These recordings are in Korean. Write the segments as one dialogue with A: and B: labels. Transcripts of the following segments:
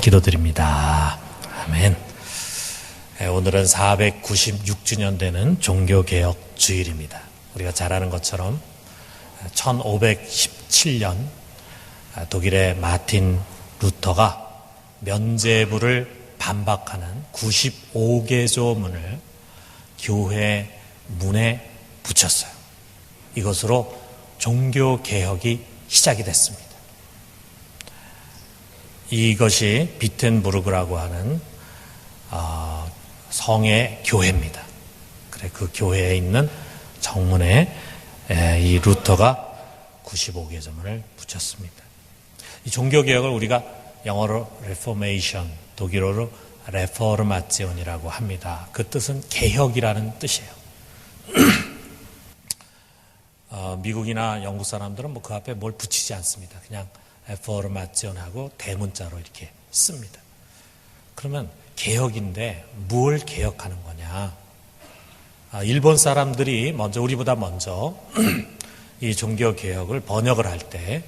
A: 기도드립니다. 아멘. 오늘은 496주년 되는 종교개혁 주일입니다. 우리가 잘 아는 것처럼 1517년 독일의 마틴 루터가 면죄부를 반박하는 95개조문을 교회 문에 붙였어요. 이것으로 종교개혁이 시작이 됐습니다. 이것이 비텐부르그라고 하는 성의 교회입니다. 그래, 그 교회에 있는 정문에 이 루터가 95개조문을 붙였습니다. 이 종교개혁을 우리가 영어로 레포메이션, 독일어로 레포르마티온이라고 합니다. 그 뜻은 개혁이라는 뜻이에요. 미국이나 영국 사람들은 그 앞에 뭘 붙이지 않습니다. 그냥 레포르마티온하고 대문자로 이렇게 씁니다. 그러면 개혁인데 뭘 개혁하는 거냐? 일본 사람들이 우리보다 먼저 이 종교 개혁을 번역을 할 때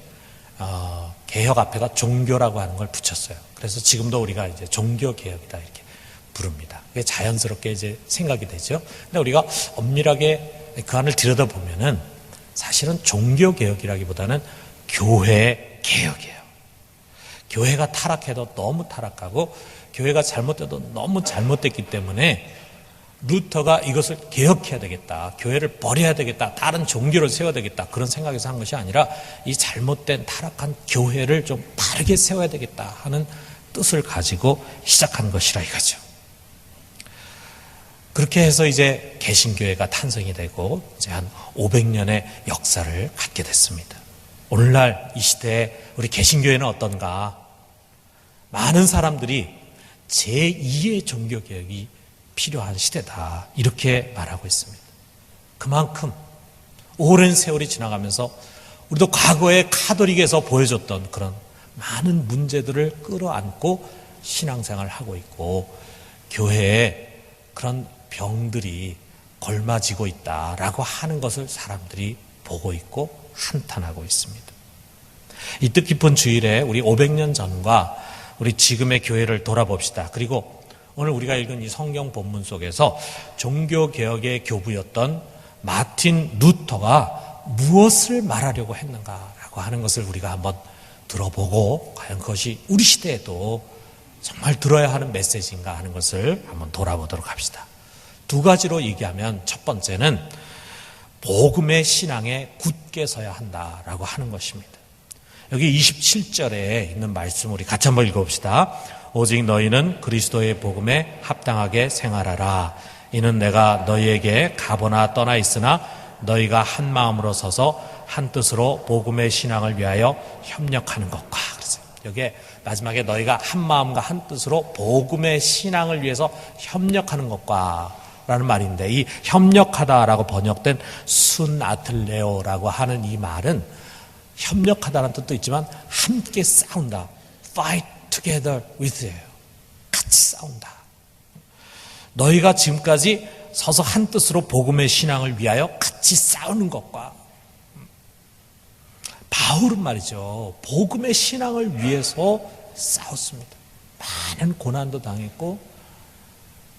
A: 개혁 앞에다 종교라고 하는 걸 붙였어요. 그래서 지금도 우리가 이제 종교 개혁이다 이렇게 부릅니다. 그게 자연스럽게 이제 생각이 되죠. 근데 우리가 엄밀하게 그 안을 들여다보면은 사실은 종교 개혁이라기보다는 교회 개혁이에요. 교회가 타락해도 너무 타락하고 교회가 잘못돼도 너무 잘못됐기 때문에 루터가 이것을 개혁해야 되겠다, 교회를 버려야 되겠다, 다른 종교를 세워야 되겠다, 그런 생각에서 한 것이 아니라 이 잘못된 타락한 교회를 좀 바르게 세워야 되겠다 하는 뜻을 가지고 시작한 것이라 이거죠. 그렇게 해서 이제 개신교회가 탄생이 되고 이제 한 500년의 역사를 갖게 됐습니다. 오늘날 이 시대에 우리 개신교회는 어떤가? 많은 사람들이 제2의 종교개혁이 필요한 시대다 이렇게 말하고 있습니다. 그만큼 오랜 세월이 지나가면서 우리도 과거의 카톨릭에서 보여줬던 그런 많은 문제들을 끌어안고 신앙생활을 하고 있고 교회에 그런 병들이 걸맞지고 있다라고 하는 것을 사람들이 보고 있고 한탄하고 있습니다. 이 뜻깊은 주일에 우리 500년 전과 우리 지금의 교회를 돌아봅시다. 그리고 오늘 우리가 읽은 이 성경 본문 속에서 종교개혁의 교부였던 마틴 루터가 무엇을 말하려고 했는가라고 하는 것을 우리가 한번 들어보고 과연 그것이 우리 시대에도 정말 들어야 하는 메시지인가 하는 것을 한번 돌아보도록 합시다. 두 가지로 얘기하면 첫 번째는 복음의 신앙에 굳게 서야 한다라고 하는 것입니다. 여기 27절에 있는 말씀 우리 같이 한번 읽어봅시다. 오직 너희는 그리스도의 복음에 합당하게 생활하라. 이는 내가 너희에게 가보나 떠나 있으나 너희가 한 마음으로 서서 한 뜻으로 복음의 신앙을 위하여 협력하는 것과. 그래서 여기에 마지막에 너희가 한 마음과 한 뜻으로 복음의 신앙을 위해서 협력하는 것과 라는 말인데, 이 협력하다라고 번역된 순아틀레오라고 하는 이 말은 협력하다라는 뜻도 있지만 함께 싸운다, fight together with예요. 같이 싸운다. 너희가 지금까지 서서 한 뜻으로 복음의 신앙을 위하여 같이 싸우는 것과, 바울은 말이죠, 복음의 신앙을 위해서 싸웠습니다. 많은 고난도 당했고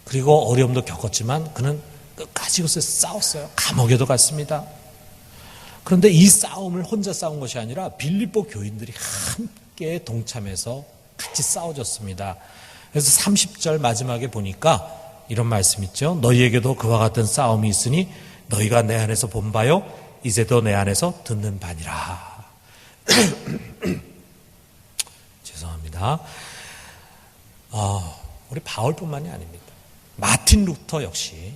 A: 그리고 어려움도 겪었지만 그는 끝까지 그것에 싸웠어요. 감옥에도 갔습니다. 그런데 이 싸움을 혼자 싸운 것이 아니라 빌립보 교인들이 함께 동참해서 같이 싸워줬습니다. 그래서 30절 마지막에 보니까 이런 말씀 있죠. 너희에게도 그와 같은 싸움이 있으니 너희가 내 안에서 본 바요 이제도 내 안에서 듣는 바니라. 죄송합니다. 우리 바울뿐만이 아닙니다. 마틴 루터 역시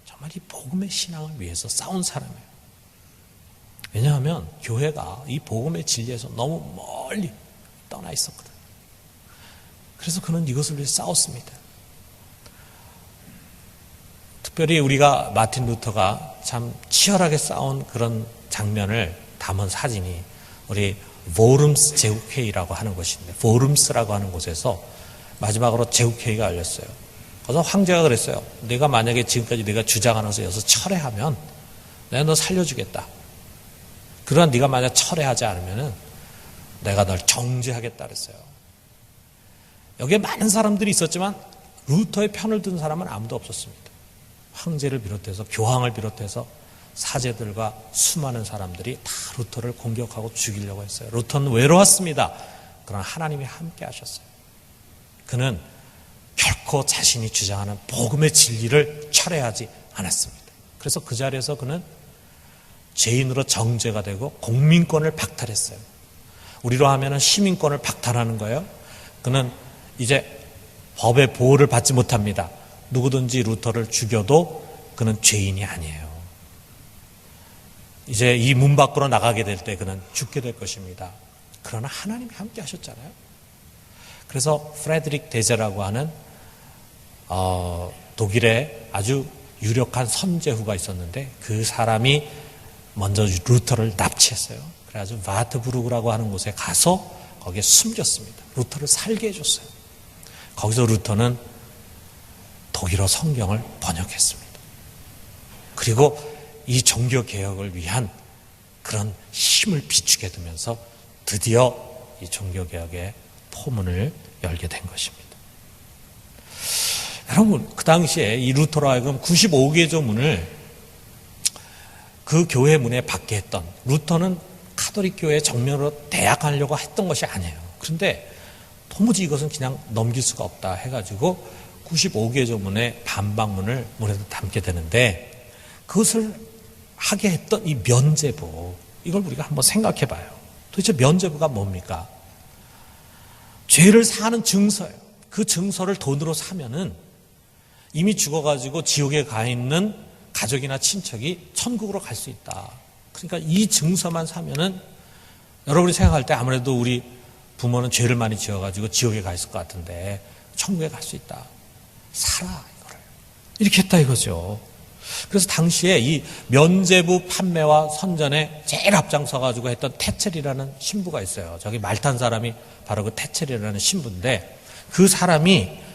A: 정말 이 복음의 신앙을 위해서 싸운 사람이에요. 왜냐하면 교회가 이 복음의 진리에서 너무 멀리 떠나 있었거든요. 그래서 그는 이것을 위해 싸웠습니다. 특별히 우리가 마틴 루터가 참 치열하게 싸운 그런 장면을 담은 사진이 우리 보름스 제국회의라고 하는 곳인데, 보름스라고 하는 곳에서 마지막으로 제국회의가 열렸어요. 그래서 황제가 그랬어요. 내가 만약에 지금까지 내가 주장하는 것을 여기서 철회하면 내가 너 살려주겠다. 그러나 네가 만약 철회하지 않으면 내가 널 정죄하겠다 그랬어요. 여기에 많은 사람들이 있었지만 루터의 편을 든 사람은 아무도 없었습니다. 황제를 비롯해서 교황을 비롯해서 사제들과 수많은 사람들이 다 루터를 공격하고 죽이려고 했어요. 루터는 외로웠습니다. 그러나 하나님이 함께 하셨어요. 그는 결코 자신이 주장하는 복음의 진리를 철회하지 않았습니다. 그래서 그 자리에서 그는 죄인으로 정죄가 되고 공민권을 박탈했어요. 우리로 하면은 시민권을 박탈하는 거예요. 그는 이제 법의 보호를 받지 못합니다. 누구든지 루터를 죽여도 그는 죄인이 아니에요. 이제 이 문 밖으로 나가게 될 때 그는 죽게 될 것입니다. 그러나 하나님이 함께 하셨잖아요. 그래서 프레드릭 데제라고 하는 독일의 아주 유력한 선제후가 있었는데 그 사람이 먼저 루터를 납치했어요. 그래가지고 바트부르크라고 하는 곳에 가서 거기에 숨겼습니다. 루터를 살게 해줬어요. 거기서 루터는 독일어 성경을 번역했습니다. 그리고 이 종교개혁을 위한 그런 힘을 비추게 되면서 드디어 이 종교개혁의 포문을 열게 된 것입니다. 여러분, 그 당시에 이 루터로 하여금 95개조 문을 그 교회 문에 받게 했던, 루터는 카톨릭 교회에 정면으로 대항하려고 했던 것이 아니에요. 그런데 도무지 이것은 그냥 넘길 수가 없다 해가지고 95개조 문의 반박문을 문에다 담게 되는데, 그것을 하게 했던 이 면죄부, 이걸 우리가 한번 생각해 봐요. 도대체 면죄부가 뭡니까? 죄를 사하는 증서예요. 그 증서를 돈으로 사면은 이미 죽어가지고 지옥에 가 있는 가족이나 친척이 천국으로 갈 수 있다. 그러니까 이 증서만 사면은, 여러분이 생각할 때 아무래도 우리 부모는 죄를 많이 지어가지고 지옥에 가 있을 것 같은데 천국에 갈 수 있다. 사라, 이거를. 이렇게 했다 이거죠. 그래서 당시에 이 면죄부 판매와 선전에 제일 앞장서가지고 했던 테첼이라는 신부가 있어요. 저기 말탄 사람이 바로 그 테첼이라는 신부인데, 그 사람이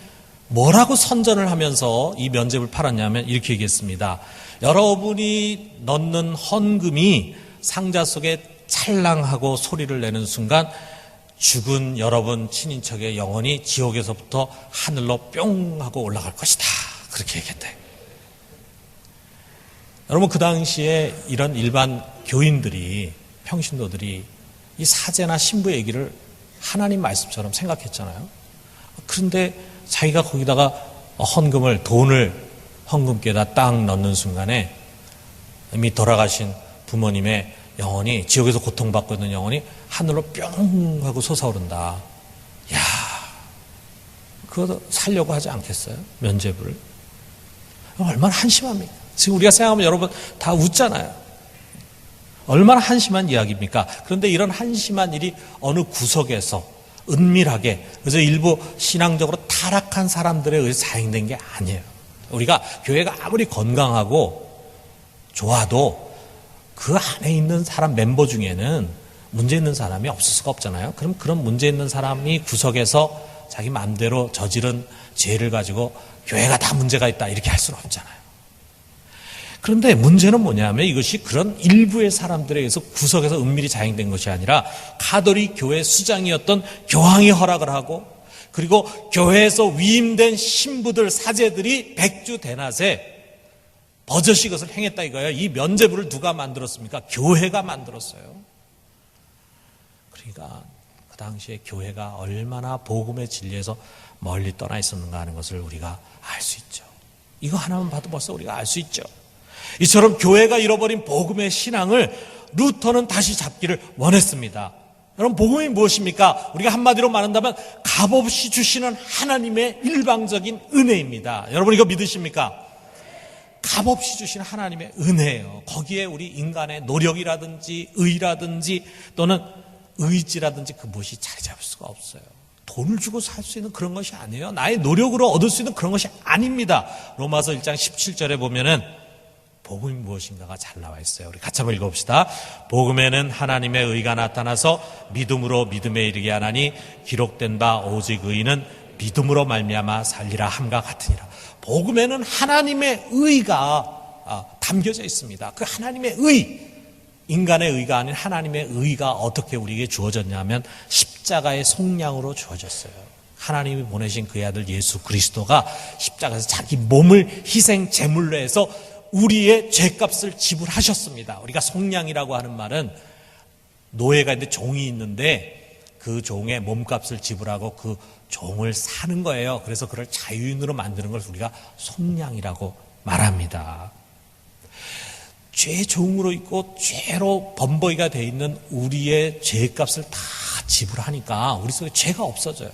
A: 뭐라고 선전을 하면서 이 면죄부를 팔았냐면 이렇게 얘기했습니다. 여러분이 넣는 헌금이 상자 속에 찰랑하고 소리를 내는 순간 죽은 여러분 친인척의 영혼이 지옥에서부터 하늘로 뿅 하고 올라갈 것이다. 그렇게 얘기했대. 여러분, 그 당시에 이런 일반 교인들이, 평신도들이 이 사제나 신부 얘기를 하나님 말씀처럼 생각했잖아요. 그런데 자기가 거기다가 돈을 헌금께다 딱 넣는 순간에 이미 돌아가신 부모님의 영혼이, 지옥에서 고통받고 있는 영혼이 하늘로 뿅 하고 솟아오른다. 야, 그거 살려고 하지 않겠어요? 면죄부를. 얼마나 한심합니까? 지금 우리가 생각하면 여러분 다 웃잖아요. 얼마나 한심한 이야기입니까? 그런데 이런 한심한 일이 어느 구석에서 은밀하게, 그래서 일부 신앙적으로 타락한 사람들에 의해서 사행된 게 아니에요. 우리가 교회가 아무리 건강하고 좋아도 그 안에 있는 사람 멤버 중에는 문제 있는 사람이 없을 수가 없잖아요. 그럼 그런 문제 있는 사람이 구석에서 자기 마음대로 저지른 죄를 가지고 교회가 다 문제가 있다 이렇게 할 수는 없잖아요. 그런데 문제는 뭐냐면 이것이 그런 일부의 사람들에 의해서 구석에서 은밀히 자행된 것이 아니라 가톨릭 교회 수장이었던 교황이 허락을 하고, 그리고 교회에서 위임된 신부들, 사제들이 백주대낮에 버젓이 이것을 행했다 이거예요. 이 면죄부를 누가 만들었습니까? 교회가 만들었어요. 그러니까 그 당시에 교회가 얼마나 복음의 진리에서 멀리 떠나 있었는가 하는 것을 우리가 알 수 있죠. 이거 하나만 봐도 벌써 우리가 알 수 있죠. 이처럼 교회가 잃어버린 복음의 신앙을 루터는 다시 잡기를 원했습니다. 여러분, 복음이 무엇입니까? 우리가 한마디로 말한다면 값없이 주시는 하나님의 일방적인 은혜입니다. 여러분, 이거 믿으십니까? 값없이 주시는 하나님의 은혜예요. 거기에 우리 인간의 노력이라든지 의라든지 또는 의지라든지 그 무엇이 자리 잡을 수가 없어요. 돈을 주고 살 수 있는 그런 것이 아니에요. 나의 노력으로 얻을 수 있는 그런 것이 아닙니다. 로마서 1장 17절에 보면은 복음이 무엇인가가 잘 나와 있어요. 우리 같이 한번 읽어봅시다. 복음에는 하나님의 의가 나타나서 믿음으로 믿음에 이르게 하나니 기록된 바 오직 의인은 믿음으로 말미암아 살리라 함과 같으니라. 복음에는 하나님의 의가 담겨져 있습니다. 그 하나님의 의, 인간의 의가 아닌 하나님의 의가 어떻게 우리에게 주어졌냐면 십자가의 속량으로 주어졌어요. 하나님이 보내신 그의 아들 예수 그리스도가 십자가에서 자기 몸을 희생 제물로 해서 우리의 죄값을 지불하셨습니다. 우리가 속량이라고 하는 말은 노예가 있는데 종이 있는데 그 종의 몸값을 지불하고 그 종을 사는 거예요. 그래서 그를 자유인으로 만드는 걸 우리가 속량이라고 말합니다. 죄 종으로 있고 죄로 범벅이가 되어 있는 우리의 죄값을 다 지불하니까 우리 속에 죄가 없어져요.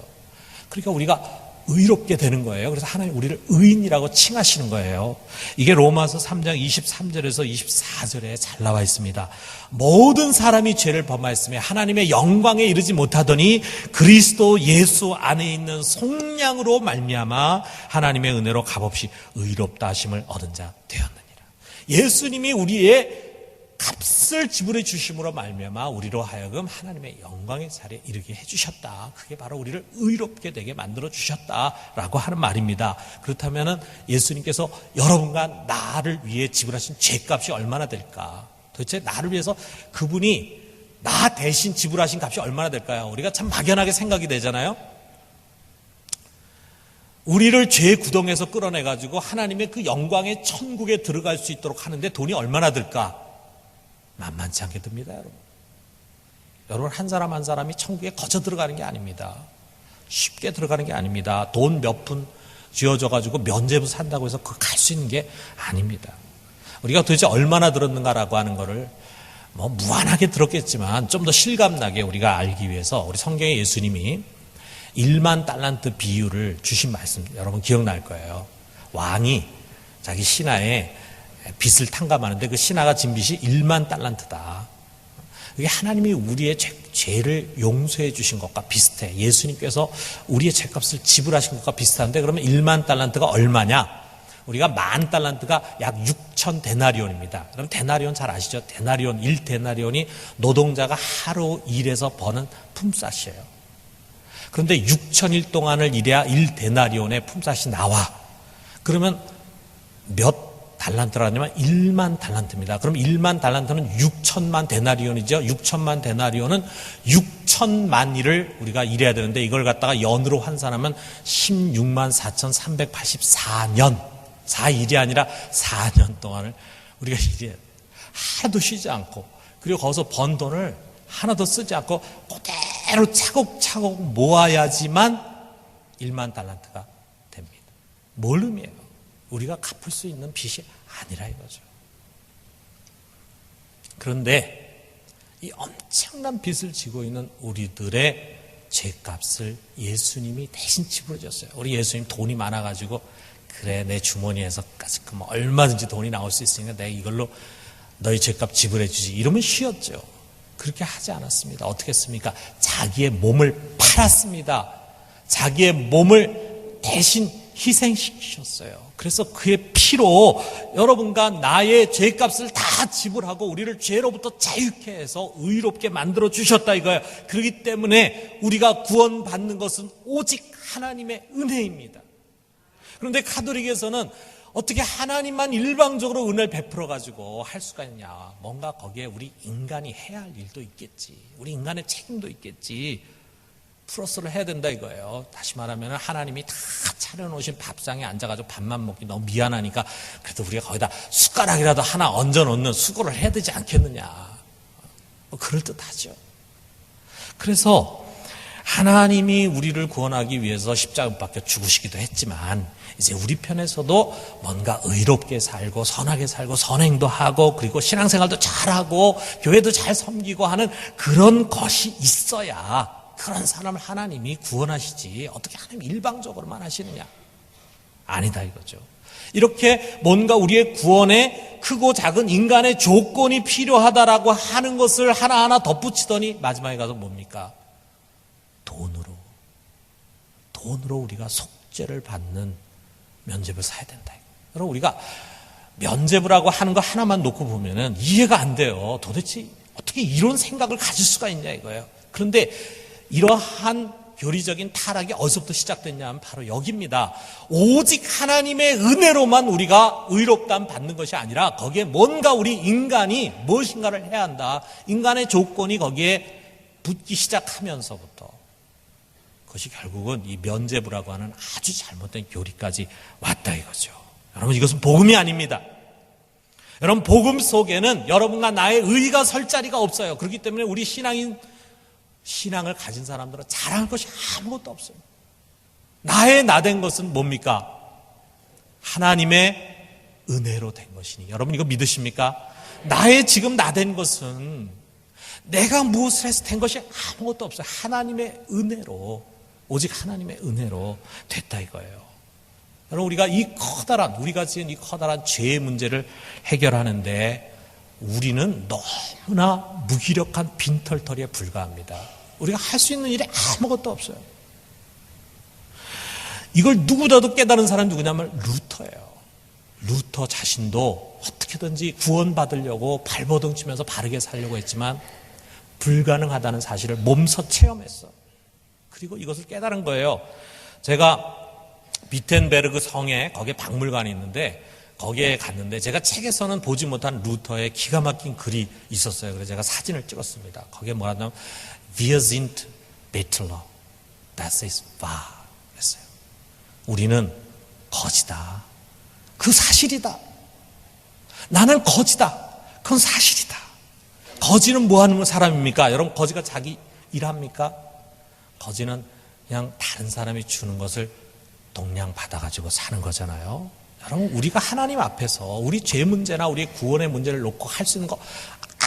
A: 그러니까 우리가 의롭게 되는 거예요. 그래서 하나님 우리를 의인이라고 칭하시는 거예요. 이게 로마서 3장 23절에서 24절에 잘 나와 있습니다. 모든 사람이 죄를 범하였으며 하나님의 영광에 이르지 못하더니 그리스도 예수 안에 있는 속량으로 말미암아 하나님의 은혜로 값없이 의롭다 하심을 얻은 자 되었느니라. 예수님이 우리의 값을 지불해 주심으로 말미암아 우리로 하여금 하나님의 영광의 자리에 이르게 해주셨다. 그게 바로 우리를 의롭게 되게 만들어 주셨다라고 하는 말입니다. 그렇다면 예수님께서 여러분과 나를 위해 지불하신 죄값이 얼마나 될까? 도대체 나를 위해서 그분이 나 대신 지불하신 값이 얼마나 될까요? 우리가 참 막연하게 생각이 되잖아요. 우리를 죄의 구덩이에서 끌어내가지고 하나님의 그 영광의 천국에 들어갈 수 있도록 하는데 돈이 얼마나 들까? 만만치 않게 듭니다, 여러분. 여러분, 한 사람 한 사람이 천국에 거저 들어가는 게 아닙니다. 쉽게 들어가는 게 아닙니다. 돈 몇 푼 쥐어져가지고 면죄부 산다고 해서 그 갈 수 있는 게 아닙니다. 우리가 도대체 얼마나 들었는가라고 하는 거를 무한하게 들었겠지만 좀 더 실감나게 우리가 알기 위해서 우리 성경에 예수님이 1만 달란트 비유를 주신 말씀 여러분 기억날 거예요. 왕이 자기 신하에 빚을 탕감하는데 그 신하가 진 빚이 1만 달란트다. 이게 하나님이 우리의 죄를 용서해 주신 것과 비슷해. 예수님께서 우리의 죄값을 지불하신 것과 비슷한데 그러면 1만 달란트가 얼마냐? 우리가 1만 달란트가 약 6천 데나리온입니다. 그럼 데나리온 잘 아시죠? 데나리온, 1데나리온이 노동자가 하루 일해서 버는 품삯이에요. 그런데 6천일 동안을 일해야 1데나리온의 품삯이 나와. 그러면 몇 달란트라냐면 1만 달란트입니다. 그럼 1만 달란트는 6천만 데나리온이죠. 6천만 데나리온은 6천만 일을 우리가 일해야 되는데 이걸 갖다가 연으로 환산하면 16만 4,384년 4일이 아니라 4년 동안을 우리가 일해야 돼요. 하나도 쉬지 않고 그리고 거기서 번 돈을 하나도 쓰지 않고 그대로 차곡차곡 모아야지만 1만 달란트가 됩니다. 뭘 의미해요? 우리가 갚을 수 있는 빚이 아니라 이거죠. 그런데 이 엄청난 빚을 지고 있는 우리들의 죄값을 예수님이 대신 지불해 줬어요. 우리 예수님 돈이 많아가지고 그래 내 주머니에서까지 얼마든지 돈이 나올 수 있으니까 내가 이걸로 너희 죄값 지불해 주지 이러면 쉬었죠. 그렇게 하지 않았습니다. 어떻게 했습니까? 자기의 몸을 팔았습니다. 자기의 몸을 대신 희생시키셨어요. 그래서 그의 피로 여러분과 나의 죄값을 다 지불하고 우리를 죄로부터 자유케 해서 의롭게 만들어 주셨다 이거예요. 그렇기 때문에 우리가 구원받는 것은 오직 하나님의 은혜입니다. 그런데 가톨릭에서는 어떻게 하나님만 일방적으로 은혜를 베풀어 가지고 할 수가 있냐. 뭔가 거기에 우리 인간이 해야 할 일도 있겠지. 우리 인간의 책임도 있겠지. 플러스를 해야 된다 이거예요. 다시 말하면 하나님이 다 차려놓으신 밥상에 앉아가지고 밥만 먹기 너무 미안하니까 그래도 우리가 거기다 숟가락이라도 하나 얹어놓는 수고를 해야 되지 않겠느냐. 그럴듯하죠. 그래서 하나님이 우리를 구원하기 위해서 십자가 밖에 죽으시기도 했지만 이제 우리 편에서도 뭔가 의롭게 살고 선하게 살고 선행도 하고 그리고 신앙생활도 잘하고 교회도 잘 섬기고 하는 그런 것이 있어야 그런 사람을 하나님이 구원하시지 어떻게 하나님 일방적으로만 하시느냐. 아니다 이거죠. 이렇게 뭔가 우리의 구원에 크고 작은 인간의 조건이 필요하다라고 하는 것을 하나하나 덧붙이더니 마지막에 가서 뭡니까? 돈으로 우리가 속죄를 받는 면죄부를 사야 된다. 여러분 우리가 면죄부라고 하는 거 하나만 놓고 보면은 이해가 안 돼요. 도대체 어떻게 이런 생각을 가질 수가 있냐 이거예요. 그런데 이러한 교리적인 타락이 어디서부터 시작됐냐면 바로 여기입니다. 오직 하나님의 은혜로만 우리가 의롭다함 받는 것이 아니라 거기에 뭔가 우리 인간이 무엇인가를 해야 한다. 인간의 조건이 거기에 붙기 시작하면서부터 그것이 결국은 이 면죄부라고 하는 아주 잘못된 교리까지 왔다 이거죠. 여러분, 이것은 복음이 아닙니다. 여러분, 복음 속에는 여러분과 나의 의의가 설 자리가 없어요. 그렇기 때문에 우리 신앙을 가진 사람들은 자랑할 것이 아무것도 없어요. 나의 나된 것은 뭡니까? 하나님의 은혜로 된 것이니. 여러분, 이거 믿으십니까? 나의 지금 나된 것은 내가 무엇을 해서 된 것이 아무것도 없어요. 하나님의 은혜로, 오직 하나님의 은혜로 됐다 이거예요. 여러분, 우리가 지은 이 커다란 죄의 문제를 해결하는데 우리는 너무나 무기력한 빈털터리에 불과합니다. 우리가 할 수 있는 일이 아무것도 없어요. 이걸 누구라도 깨달은 사람이 누구냐면 루터예요. 루터 자신도 어떻게든지 구원받으려고 발버둥 치면서 바르게 살려고 했지만 불가능하다는 사실을 몸소 체험했어. 그리고 이것을 깨달은 거예요. 제가 비텐베르그 성에 거기에 박물관이 있는데 거기에 갔는데 제가 책에서는 보지 못한 루터의 기가 막힌 글이 있었어요. 그래서 제가 사진을 찍었습니다. 거기에 뭐라냐면 Wir sind Bettler, das ist wahr 그랬어요. 우리는 거지다. 그 사실이다. 나는 거지다. 그건 사실이다. 거지는 뭐 하는 사람입니까? 여러분, 거지가 자기 일합니까? 거지는 그냥 다른 사람이 주는 것을 동량 받아가지고 사는 거잖아요. 여러분, 우리가 하나님 앞에서 우리 죄 문제나 우리의 구원의 문제를 놓고 할 수 있는 거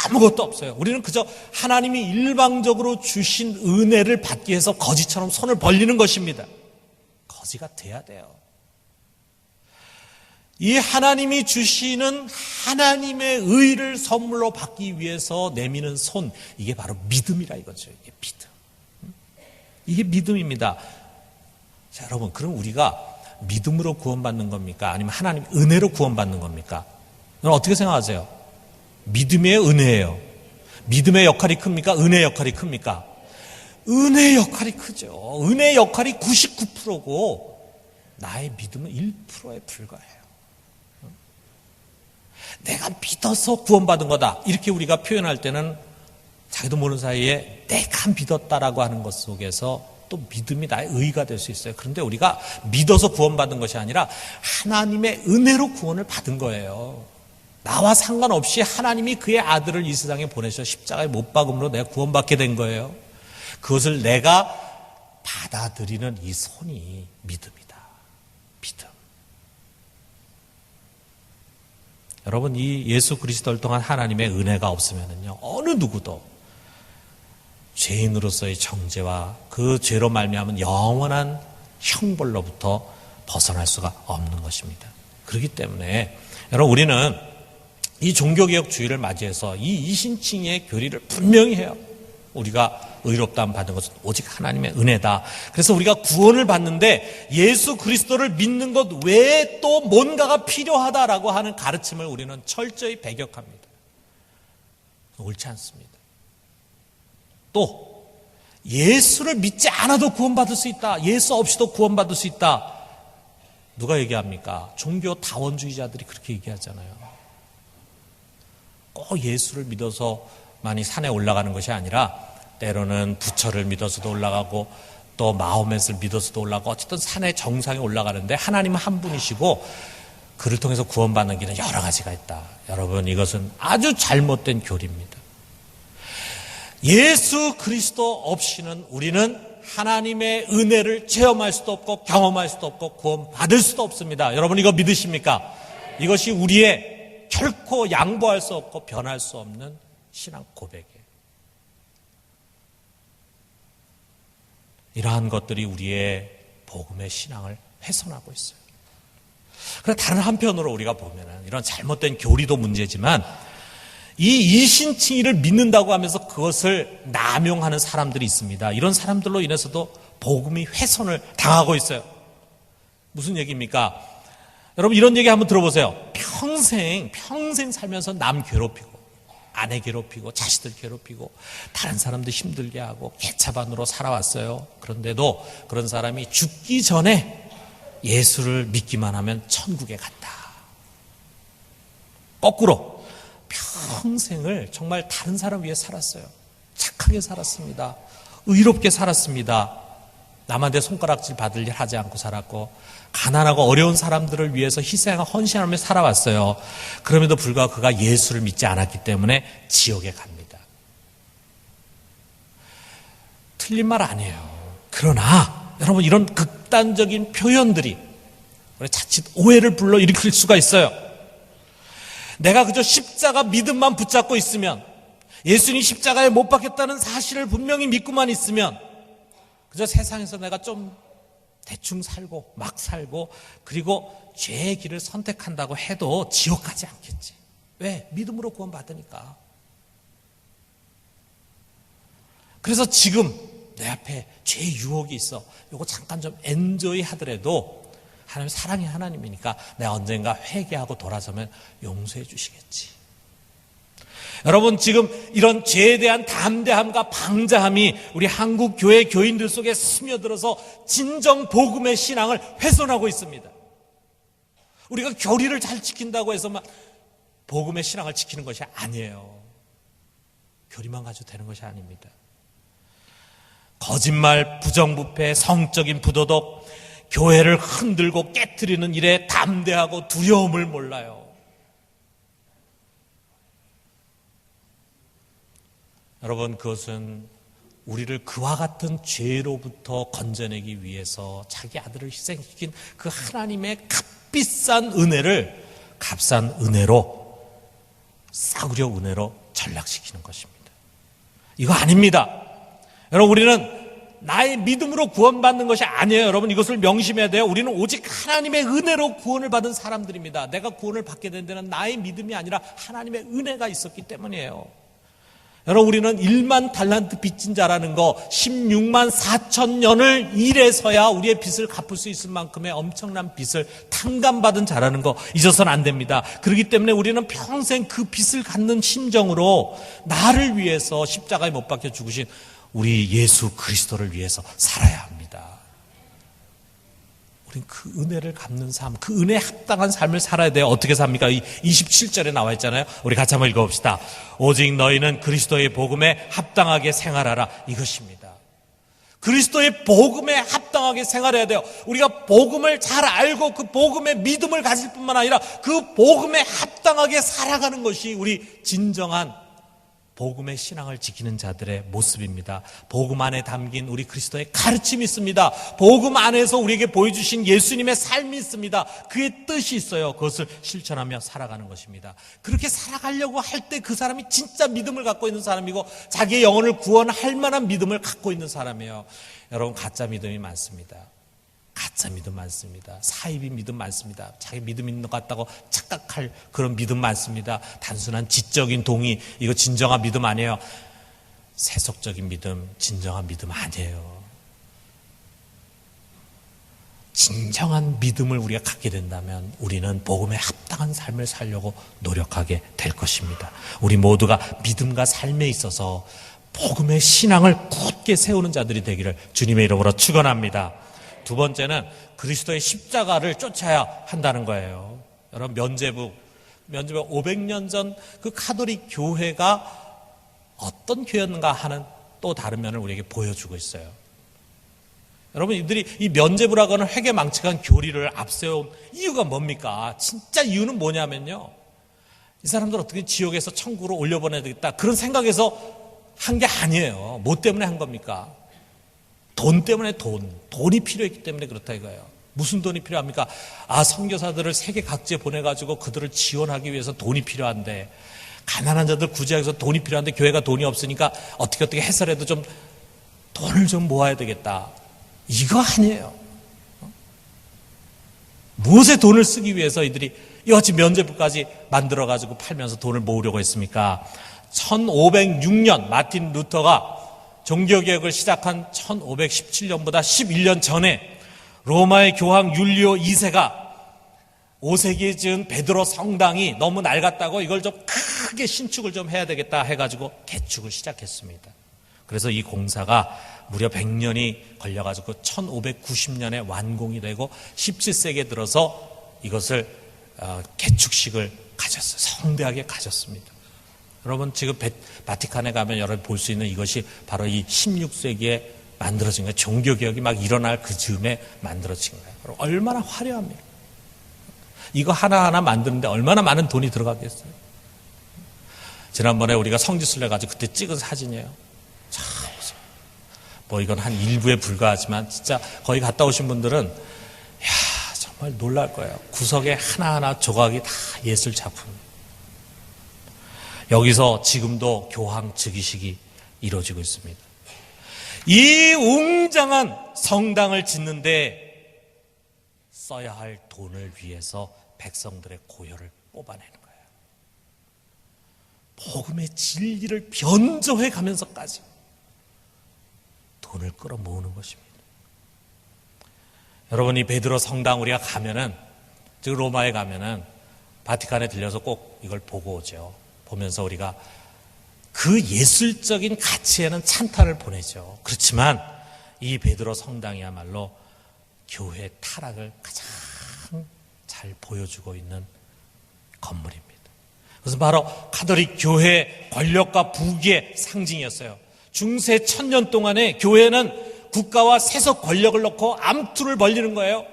A: 아무것도 없어요. 우리는 그저 하나님이 일방적으로 주신 은혜를 받기 위해서 거지처럼 손을 벌리는 것입니다. 거지가 돼야 돼요. 이 하나님이 주시는 하나님의 의를 선물로 받기 위해서 내미는 손, 이게 바로 믿음이라 이거죠. 이게 믿음. 이게 믿음입니다. 자, 여러분, 그럼 우리가 믿음으로 구원받는 겁니까? 아니면 하나님 은혜로 구원받는 겁니까? 여러분, 어떻게 생각하세요? 믿음이에요? 은혜예요? 믿음의 역할이 큽니까? 은혜의 역할이 큽니까? 은혜의 역할이 크죠. 은혜의 역할이 99%고 나의 믿음은 1%에 불과해요. 내가 믿어서 구원받은 거다, 이렇게 우리가 표현할 때는 자기도 모르는 사이에 내가 믿었다라고 하는 것 속에서 또 믿음이 나의 의의가 될 수 있어요. 그런데 우리가 믿어서 구원받은 것이 아니라 하나님의 은혜로 구원을 받은 거예요. 나와 상관없이 하나님이 그의 아들을 이 세상에 보내셔 십자가에 못 박음으로 내가 구원받게 된 거예요. 그것을 내가 받아들이는 이 손이 믿음이다. 믿음. 여러분, 이 예수 그리스도를 통한 하나님의 은혜가 없으면요, 어느 누구도 죄인으로서의 정죄와 그 죄로 말미암은 영원한 형벌로부터 벗어날 수가 없는 것입니다. 그렇기 때문에 여러분, 우리는 이 종교개혁주의를 맞이해서 이 이신칭의 교리를 분명히 해요. 우리가 의롭다함 받은 것은 오직 하나님의 은혜다. 그래서 우리가 구원을 받는데 예수 그리스도를 믿는 것 외에 또 뭔가가 필요하다라고 하는 가르침을 우리는 철저히 배격합니다. 옳지 않습니다. 또 예수를 믿지 않아도 구원받을 수 있다. 예수 없이도 구원받을 수 있다. 누가 얘기합니까? 종교 다원주의자들이 그렇게 얘기하잖아요. 꼭 예수를 믿어서만이 산에 올라가는 것이 아니라 때로는 부처를 믿어서도 올라가고 또 마호멧을 믿어서도 올라가고 어쨌든 산의 정상에 올라가는데 하나님은 한 분이시고 그를 통해서 구원받는 길은 여러 가지가 있다. 여러분, 이것은 아주 잘못된 교리입니다. 예수 그리스도 없이는 우리는 하나님의 은혜를 체험할 수도 없고 경험할 수도 없고 구원받을 수도 없습니다. 여러분, 이거 믿으십니까? 이것이 우리의 결코 양보할 수 없고 변할 수 없는 신앙 고백이에요. 이러한 것들이 우리의 복음의 신앙을 훼손하고 있어요. 그런데 다른 한편으로 우리가 보면은 이런 잘못된 교리도 문제지만 이 이신칭의를 믿는다고 하면서 그것을 남용하는 사람들이 있습니다. 이런 사람들로 인해서도 복음이 훼손을 당하고 있어요. 무슨 얘기입니까? 여러분, 이런 얘기 한번 들어보세요. 평생 살면서 남 괴롭히고 아내 괴롭히고 자식들 괴롭히고 다른 사람들 힘들게 하고 개차반으로 살아왔어요. 그런데도 그런 사람이 죽기 전에 예수를 믿기만 하면 천국에 간다. 거꾸로 평생을 정말 다른 사람 위해 살았어요. 착하게 살았습니다. 의롭게 살았습니다. 남한테 손가락질 받을 일 하지 않고 살았고 가난하고 어려운 사람들을 위해서 희생하고 헌신하며 살아왔어요. 그럼에도 불구하고 그가 예수를 믿지 않았기 때문에 지옥에 갑니다. 틀린 말 아니에요. 그러나 여러분, 이런 극단적인 표현들이 우리 자칫 오해를 불러일으킬 수가 있어요. 내가 그저 십자가 믿음만 붙잡고 있으면, 예수님이 십자가에 못 박혔다는 사실을 분명히 믿고만 있으면, 그저 세상에서 내가 좀 대충 살고 막 살고 그리고 죄의 길을 선택한다고 해도 지옥 가지 않겠지. 왜? 믿음으로 구원받으니까. 그래서 지금 내 앞에 죄의 유혹이 있어. 이거 잠깐 좀 엔조이 하더라도 하나님 사랑의 하나님이니까 내가 언젠가 회개하고 돌아서면 용서해 주시겠지. 여러분, 지금 이런 죄에 대한 담대함과 방자함이 우리 한국 교회 교인들 속에 스며들어서 진정 복음의 신앙을 훼손하고 있습니다. 우리가 교리를 잘 지킨다고 해서만 복음의 신앙을 지키는 것이 아니에요. 교리만 가지고 되는 것이 아닙니다. 거짓말, 부정부패, 성적인 부도덕, 교회를 흔들고 깨트리는 일에 담대하고 두려움을 몰라요. 여러분, 그것은 우리를 그와 같은 죄로부터 건져내기 위해서 자기 아들을 희생시킨 그 하나님의 값비싼 은혜를 값싼 은혜로, 싸구려 은혜로 전락시키는 것입니다. 이거 아닙니다. 여러분, 우리는 나의 믿음으로 구원받는 것이 아니에요. 여러분, 이것을 명심해야 돼요. 우리는 오직 하나님의 은혜로 구원을 받은 사람들입니다. 내가 구원을 받게 된 데는 나의 믿음이 아니라 하나님의 은혜가 있었기 때문이에요. 여러분, 우리는 1만 달란트 빚진 자라는 거, 16만 4천 년을 일해서야 우리의 빚을 갚을 수 있을 만큼의 엄청난 빚을 탕감받은 자라는 거 잊어서는 안 됩니다. 그렇기 때문에 우리는 평생 그 빚을 갖는 심정으로 나를 위해서 십자가에 못 박혀 죽으신 우리 예수 그리스도를 위해서 살아야 합니다. 우리는 그 은혜를 갚는 삶, 그 은혜에 합당한 삶을 살아야 돼요. 어떻게 삽니까? 27절에 나와 있잖아요. 우리 같이 한번 읽어봅시다. 오직 너희는 그리스도의 복음에 합당하게 생활하라. 이것입니다. 그리스도의 복음에 합당하게 생활해야 돼요. 우리가 복음을 잘 알고 그 복음의 믿음을 가질 뿐만 아니라 그 복음에 합당하게 살아가는 것이 우리 진정한 복음의 신앙을 지키는 자들의 모습입니다. 복음 안에 담긴 우리 그리스도의 가르침이 있습니다. 복음 안에서 우리에게 보여주신 예수님의 삶이 있습니다. 그의 뜻이 있어요. 그것을 실천하며 살아가는 것입니다. 그렇게 살아가려고 할 때 그 사람이 진짜 믿음을 갖고 있는 사람이고 자기의 영혼을 구원할 만한 믿음을 갖고 있는 사람이에요. 여러분, 가짜 믿음이 많습니다. 가짜 믿음 많습니다. 사이비 믿음 많습니다. 자기 믿음 있는 것 같다고 착각할 그런 믿음 많습니다. 단순한 지적인 동의, 이거 진정한 믿음 아니에요. 세속적인 믿음, 진정한 믿음 아니에요. 진정한 믿음을 우리가 갖게 된다면 우리는 복음에 합당한 삶을 살려고 노력하게 될 것입니다. 우리 모두가 믿음과 삶에 있어서 복음의 신앙을 굳게 세우는 자들이 되기를 주님의 이름으로 축원합니다. 두 번째는 그리스도의 십자가를 쫓아야 한다는 거예요. 여러분, 면죄부 500년 전 그 카톨릭 교회가 어떤 교회였는가 하는 또 다른 면을 우리에게 보여주고 있어요. 여러분, 이들이 이 면죄부라고 하는 회개망측한 교리를 앞세운 이유가 뭡니까? 진짜 이유는 뭐냐면요, 이 사람들 어떻게 지옥에서 천국으로 올려보내야 되겠다 그런 생각에서 한 게 아니에요. 뭐 때문에 한 겁니까? 돈 때문에 돈이 필요했기 때문에 그렇다 이거예요. 무슨 돈이 필요합니까? 선교사들을 세계 각지에 보내가지고 그들을 지원하기 위해서 돈이 필요한데, 가난한 자들 구제하기 위해서 돈이 필요한데 교회가 돈이 없으니까 어떻게 해서라도 좀 돈을 좀 모아야 되겠다. 이거 아니에요. 무엇에 돈을 쓰기 위해서 이들이 이같이 면죄부까지 만들어가지고 팔면서 돈을 모으려고 했습니까? 1506년 마틴 루터가 종교개혁을 시작한 1517년보다 11년 전에 로마의 교황 율리오 2세가 5세기에 지은 베드로 성당이 너무 낡았다고 이걸 좀 크게 신축을 좀 해야 되겠다 해가지고 개축을 시작했습니다. 그래서 이 공사가 무려 100년이 걸려가지고 1590년에 완공이 되고 17세기에 들어서 이것을 개축식을 가졌어요. 성대하게 가졌습니다. 여러분, 지금 바티칸에 가면 여러분 볼 수 있는 이것이 바로 이 16세기에 만들어진 거예요. 종교개혁이 막 일어날 그 즈음에 만들어진 거예요. 얼마나 화려합니까? 이거 하나하나 만드는데 얼마나 많은 돈이 들어가겠어요? 지난번에 우리가 성지순례 가지고 그때 찍은 사진이에요. 참, 뭐 이건 한 일부에 불과하지만 진짜 거기 갔다 오신 분들은 정말 놀랄 거예요. 구석에 하나하나 조각이 다 예술 작품이에요. 여기서 지금도 교황 즉위식이 이루어지고 있습니다. 이 웅장한 성당을 짓는데 써야 할 돈을 위해서 백성들의 고열을 뽑아내는 거예요. 복음의 진리를 변조해 가면서까지 돈을 끌어모으는 것입니다. 여러분, 이 베드로 성당 우리가 가면은, 즉 로마에 가면은 바티칸에 들려서 꼭 이걸 보고 오죠. 보면서 우리가 그 예술적인 가치에는 찬탄을 보내죠. 그렇지만 이 베드로 성당이야말로 교회 타락을 가장 잘 보여주고 있는 건물입니다. 그것은 바로 가톨릭 교회 권력과 부귀의 상징이었어요. 중세 1000년 동안에 교회는 국가와 세속 권력을 놓고 암투를 벌리는 거예요.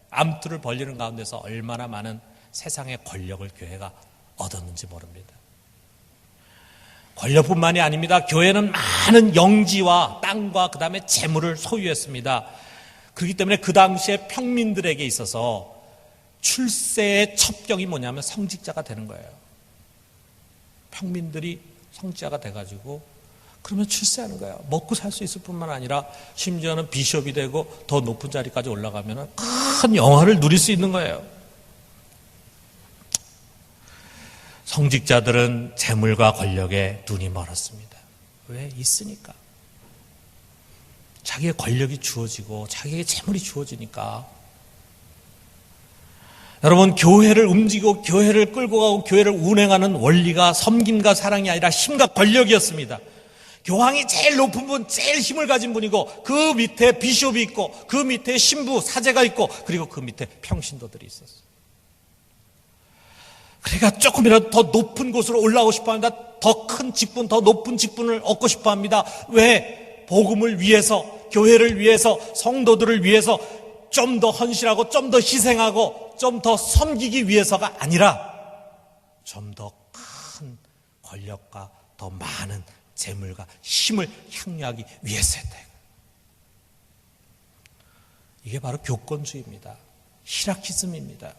A: 암투를 벌리는 가운데서 얼마나 많은 세상의 권력을 교회가 얻었는지 모릅니다. 권력뿐만이 아닙니다. 교회는 많은 영지와 땅과 그 다음에 재물을 소유했습니다. 그렇기 때문에 그 당시에 평민들에게 있어서 출세의 첩경이 뭐냐면 성직자가 되는 거예요. 평민들이 성직자가 돼가지고 그러면 출세하는 거예요. 먹고 살 수 있을 뿐만 아니라 심지어는 비숍이 되고 더 높은 자리까지 올라가면 큰 영화를 누릴 수 있는 거예요. 성직자들은 재물과 권력에 눈이 멀었습니다. 왜? 있으니까. 자기의 권력이 주어지고 자기의 재물이 주어지니까. 여러분, 교회를 움직이고 교회를 끌고 가고 교회를 운행하는 원리가 섬김과 사랑이 아니라 힘과 권력이었습니다. 교황이 제일 높은 분, 제일 힘을 가진 분이고 그 밑에 비숍이 있고 그 밑에 신부, 사제가 있고 그리고 그 밑에 평신도들이 있었어요. 그러니까 조금이라도 더 높은 곳으로 올라오고 싶어합니다. 더 큰 직분, 더 높은 직분을 얻고 싶어합니다. 왜? 복음을 위해서, 교회를 위해서, 성도들을 위해서 좀 더 헌신하고 좀 더 희생하고 좀 더 섬기기 위해서가 아니라 좀 더 큰 권력과 더 많은 재물과 힘을 향유하기 위해서였다. 이게 바로 교권주의입니다. 히라키즘입니다.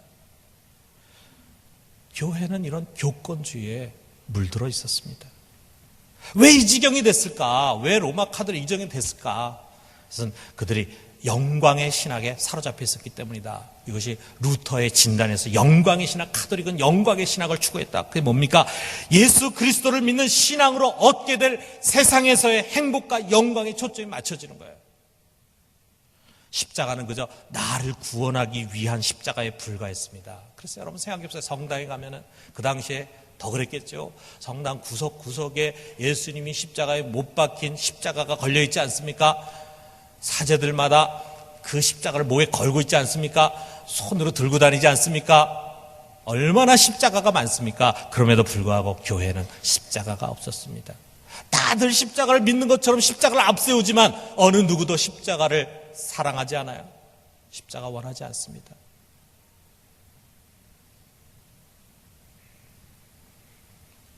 A: 교회는 이런 교권주의에 물들어 있었습니다. 왜 이 지경이 됐을까? 왜 로마 카톨릭 이 지경이 됐을까? 그것은 그들이 영광의 신학에 사로잡혀 있었기 때문이다. 이것이 루터의 진단에서 영광의 신학, 카톨릭은 영광의 신학을 추구했다. 그게 뭡니까? 예수 그리스도를 믿는 신앙으로 얻게 될 세상에서의 행복과 영광에 초점이 맞춰지는 거예요. 십자가는 그저 나를 구원하기 위한 십자가에 불과했습니다. 그래서 여러분 생각해보세요. 성당에 가면은 그 당시에 더 그랬겠죠. 성당 구석구석에 예수님이 십자가에 못 박힌 십자가가 걸려있지 않습니까? 사제들마다 그 십자가를 목에 걸고 있지 않습니까? 손으로 들고 다니지 않습니까? 얼마나 십자가가 많습니까? 그럼에도 불구하고 교회는 십자가가 없었습니다. 다들 십자가를 믿는 것처럼 십자가를 앞세우지만 어느 누구도 십자가를 사랑하지 않아요. 십자가 원하지 않습니다.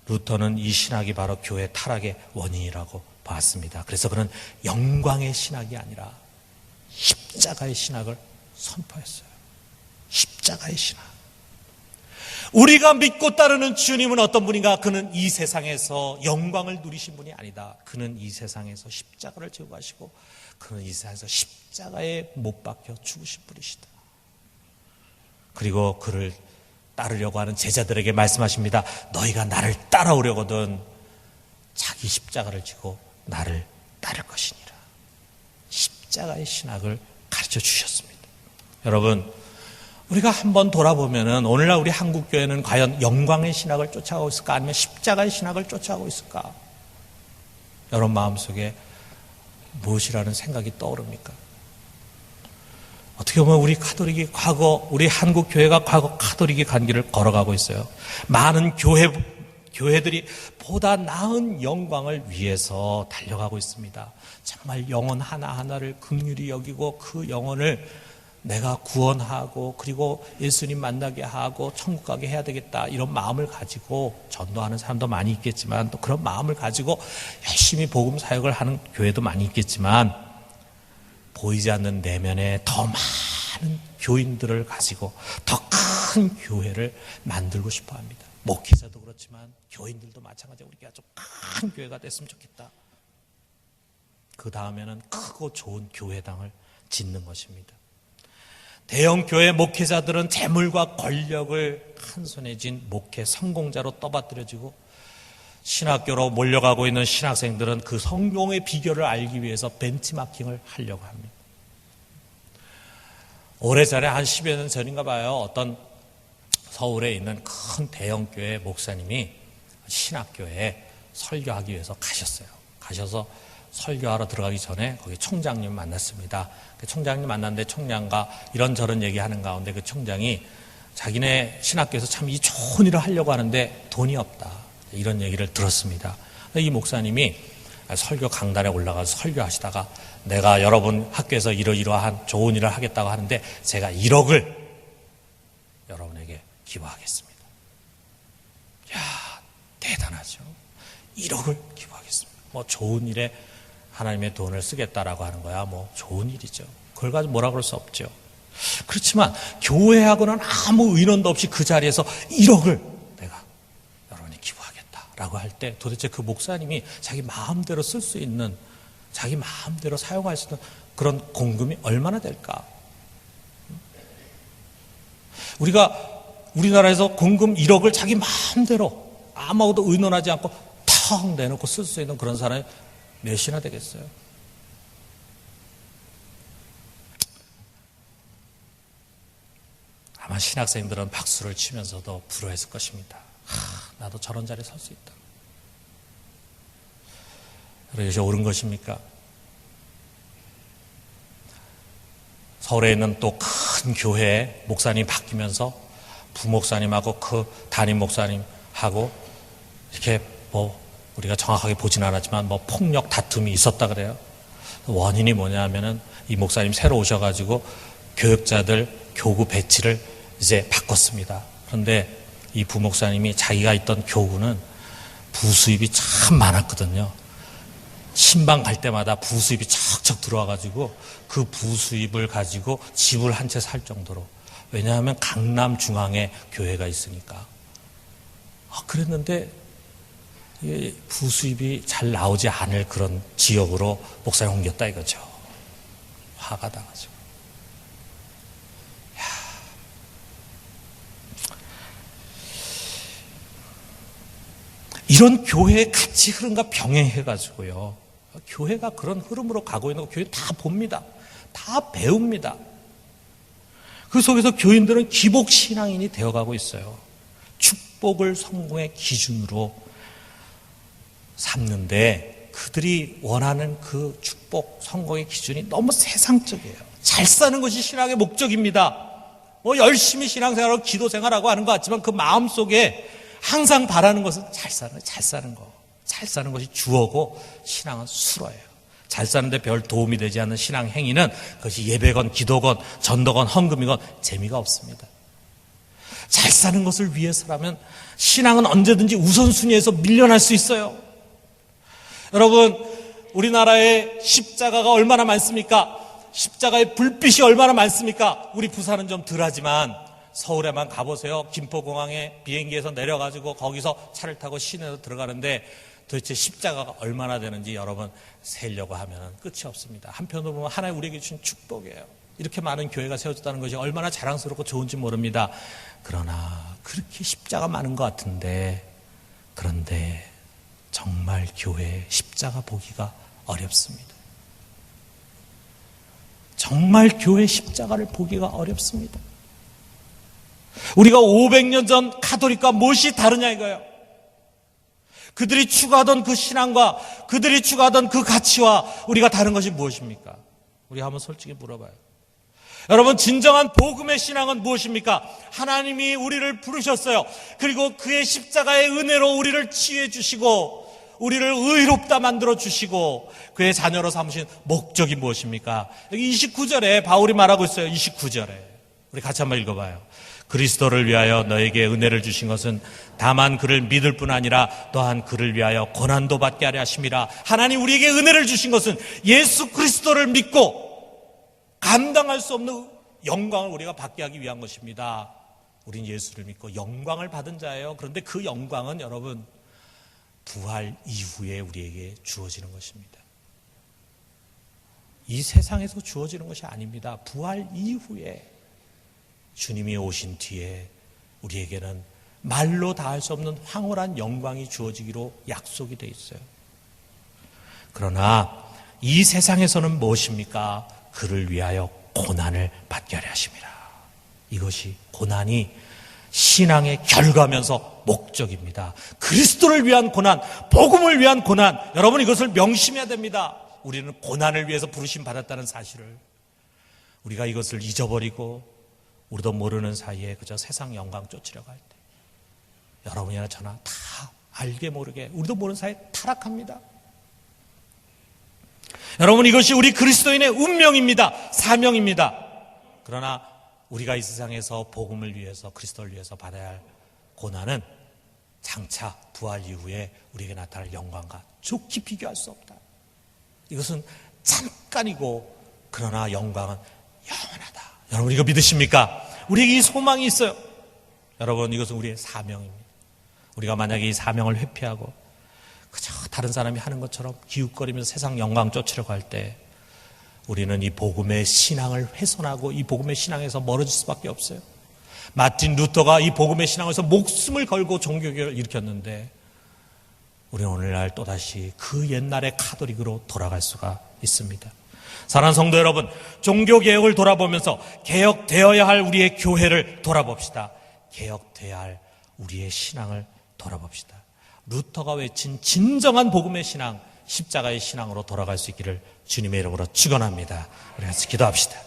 A: 루터는 이 신학이 바로 교회 타락의 원인이라고 봤습니다. 그래서 그는 영광의 신학이 아니라 십자가의 신학을 선포했어요. 십자가의 신학. 우리가 믿고 따르는 주님은 어떤 분인가? 그는 이 세상에서 영광을 누리신 분이 아니다. 그는 이 세상에서 십자가를 지고 가시고 그는 이 세상에서 십자가에 못 박혀 죽으신 분이시다. 그리고 그를 따르려고 하는 제자들에게 말씀하십니다. 너희가 나를 따라오려거든 자기 십자가를 지고 나를 따를 것이니라. 십자가의 신학을 가르쳐 주셨습니다. 여러분, 우리가 한번 돌아보면은 오늘날 우리 한국교회는 과연 영광의 신학을 쫓아가고 있을까? 아니면 십자가의 신학을 쫓아가고 있을까? 여러분 마음속에 무엇이라는 생각이 떠오릅니까? 어떻게 보면 우리 카톨릭이 과거, 우리 한국교회가 과거 카톨릭의 간 길을 걸어가고 있어요. 많은 교회들이 보다 나은 영광을 위해서 달려가고 있습니다. 정말 영혼 하나하나를 긍휼히 여기고 그 영혼을 내가 구원하고 그리고 예수님 만나게 하고 천국 가게 해야 되겠다, 이런 마음을 가지고 전도하는 사람도 많이 있겠지만, 또 그런 마음을 가지고 열심히 복음 사역을 하는 교회도 많이 있겠지만, 보이지 않는 내면에 더 많은 교인들을 가지고 더 큰 교회를 만들고 싶어 합니다. 목회자도 그렇지만 교인들도 마찬가지로 우리가 좀 큰 교회가 됐으면 좋겠다. 그 다음에는 크고 좋은 교회당을 짓는 것입니다. 대형 교회 목회자들은 재물과 권력을 한 손에 쥔 목회 성공자로 떠받들여지고, 신학교로 몰려가고 있는 신학생들은 그 성공의 비결을 알기 위해서 벤치마킹을 하려고 합니다. 오래전에 한 10여 년 전인가 봐요. 어떤 서울에 있는 큰 대형 교회 목사님이 신학교에 설교하기 위해서 가셨어요. 가셔서 설교하러 들어가기 전에 거기 총장님 만났습니다. 그 총장님 만났는데 총장과 이런저런 얘기하는 가운데 그 총장이 자기네 신학교에서 참 이 좋은 일을 하려고 하는데 돈이 없다, 이런 얘기를 들었습니다. 이 목사님이 설교 강단에 올라가서 설교하시다가, 내가 여러분 학교에서 이러이러한 좋은 일을 하겠다고 하는데 제가 1억을 여러분에게 기부하겠습니다. 이야, 대단하죠. 1억을 기부하겠습니다. 뭐 좋은 일에 하나님의 돈을 쓰겠다라고 하는 거야 뭐 좋은 일이죠. 그걸 가지고 뭐라 그럴 수 없죠. 그렇지만 교회하고는 아무 의논도 없이 그 자리에서 1억을 내가 여러분이 기부하겠다라고 할 때, 도대체 그 목사님이 자기 마음대로 쓸 수 있는, 자기 마음대로 사용할 수 있는 그런 공금이 얼마나 될까? 우리가 우리나라에서 공금 1억을 자기 마음대로 아무것도 의논하지 않고 턱 내놓고 쓸 수 있는 그런 사람이 몇이나 되겠어요? 아마 신학생들은 박수를 치면서도 부러워했을 것입니다. 나도 저런 자리에 설 수 있다. 이것이 옳은 것입니까? 서울에 있는 또 큰 교회에 목사님이 바뀌면서 부목사님하고 그 담임 목사님하고 이렇게 뭐 우리가 정확하게 보진 않았지만 뭐 폭력 다툼이 있었다 그래요. 원인이 뭐냐 하면은 이 목사님 새로 오셔가지고 교육자들 교구 배치를 이제 바꿨습니다. 그런데 이 부목사님이 자기가 있던 교구는 부수입이 참 많았거든요. 신방 갈 때마다 부수입이 척척 들어와가지고 그 부수입을 가지고 집을 한 채 살 정도로, 왜냐하면 강남 중앙에 교회가 있으니까. 그랬는데 부수입이 잘 나오지 않을 그런 지역으로 목사님 옮겼다 이거죠. 화가 나가지고. 이런 교회의 가치 흐름과 병행해가지고요, 교회가 그런 흐름으로 가고 있는 거 교회 다 봅니다. 다 배웁니다. 그 속에서 교인들은 기복신앙인이 되어가고 있어요. 축복을 성공의 기준으로 삼는데, 그들이 원하는 그 축복, 성공의 기준이 너무 세상적이에요. 잘 사는 것이 신앙의 목적입니다. 뭐 열심히 신앙생활하고 기도생활하고 하는 것 같지만 그 마음속에 항상 바라는 것은 잘 사는 거. 잘 사는 것이 주어고 신앙은 수로예요. 잘 사는데 별 도움이 되지 않는 신앙 행위는 그것이 예배건 기도건 전도건 헌금이건 재미가 없습니다. 잘 사는 것을 위해서라면 신앙은 언제든지 우선순위에서 밀려날 수 있어요. 여러분, 우리나라에 십자가가 얼마나 많습니까? 십자가의 불빛이 얼마나 많습니까? 우리 부산은 좀 덜하지만 서울에만 가보세요. 김포공항에 비행기에서 내려가지고 거기서 차를 타고 시내로 들어가는데 도대체 십자가가 얼마나 되는지 여러분 세려고 하면 끝이 없습니다. 한편으로 보면 하나님 우리에게 주신 축복이에요. 이렇게 많은 교회가 세워졌다는 것이 얼마나 자랑스럽고 좋은지 모릅니다. 그러나 그렇게 십자가 많은 것 같은데, 그런데 정말 교회에 십자가 보기가 어렵습니다. 정말 교회 십자가를 보기가 어렵습니다. 우리가 500년 전 가톨릭과 무엇이 다르냐 이거예요. 그들이 추구하던 그 신앙과 그들이 추구하던 그 가치와 우리가 다른 것이 무엇입니까? 우리 한번 솔직히 물어봐요. 여러분, 진정한 복음의 신앙은 무엇입니까? 하나님이 우리를 부르셨어요. 그리고 그의 십자가의 은혜로 우리를 치유해 주시고 우리를 의롭다 만들어 주시고 그의 자녀로 삼으신 목적이 무엇입니까? 여기 29절에 바울이 말하고 있어요. 29절에 우리 같이 한번 읽어봐요. 그리스도를 위하여 너에게 은혜를 주신 것은 다만 그를 믿을 뿐 아니라 또한 그를 위하여 고난도 받게 하려 하심이라. 하나님 우리에게 은혜를 주신 것은 예수 그리스도를 믿고 감당할 수 없는 영광을 우리가 받게 하기 위한 것입니다. 우린 예수를 믿고 영광을 받은 자예요. 그런데 그 영광은 여러분 부활 이후에 우리에게 주어지는 것입니다. 이 세상에서 주어지는 것이 아닙니다. 부활 이후에 주님이 오신 뒤에 우리에게는 말로 다할 수 없는 황홀한 영광이 주어지기로 약속이 되어 있어요. 그러나 이 세상에서는 무엇입니까? 그를 위하여 고난을 받게 하려 하심이라. 이것이 고난이 신앙의 결과면서 목적입니다. 그리스도를 위한 고난, 복음을 위한 고난, 여러분 이것을 명심해야 됩니다. 우리는 고난을 위해서 부르심 받았다는 사실을 우리가 이것을 잊어버리고 우리도 모르는 사이에 그저 세상 영광 쫓으려고 할 때 여러분이나 저나 다 알게 모르게 우리도 모르는 사이에 타락합니다. 여러분 이것이 우리 그리스도인의 운명입니다. 사명입니다. 그러나 우리가 이 세상에서 복음을 위해서 그리스도를 위해서 받아야 할 고난은 장차 부활 이후에 우리에게 나타날 영광과 좋게 비교할 수 없다. 이것은 잠깐이고 그러나 영광은 영원하다. 여러분 이거 믿으십니까? 우리에게 이 소망이 있어요. 여러분 이것은 우리의 사명입니다. 우리가 만약에 이 사명을 회피하고 그저 다른 사람이 하는 것처럼 기웃거리면서 세상 영광 쫓으려고 할 때 우리는 이 복음의 신앙을 훼손하고 이 복음의 신앙에서 멀어질 수밖에 없어요. 마틴 루터가 이 복음의 신앙에서 목숨을 걸고 종교개혁을 일으켰는데 우리는 오늘날 또다시 그 옛날의 카톨릭으로 돌아갈 수가 있습니다. 사랑하는 성도 여러분, 종교개혁을 돌아보면서 개혁되어야 할 우리의 교회를 돌아봅시다. 개혁되어야 할 우리의 신앙을 돌아봅시다. 루터가 외친 진정한 복음의 신앙, 십자가의 신앙으로 돌아갈 수 있기를 주님의 이름으로 축원합니다. 우리 같이 기도합시다.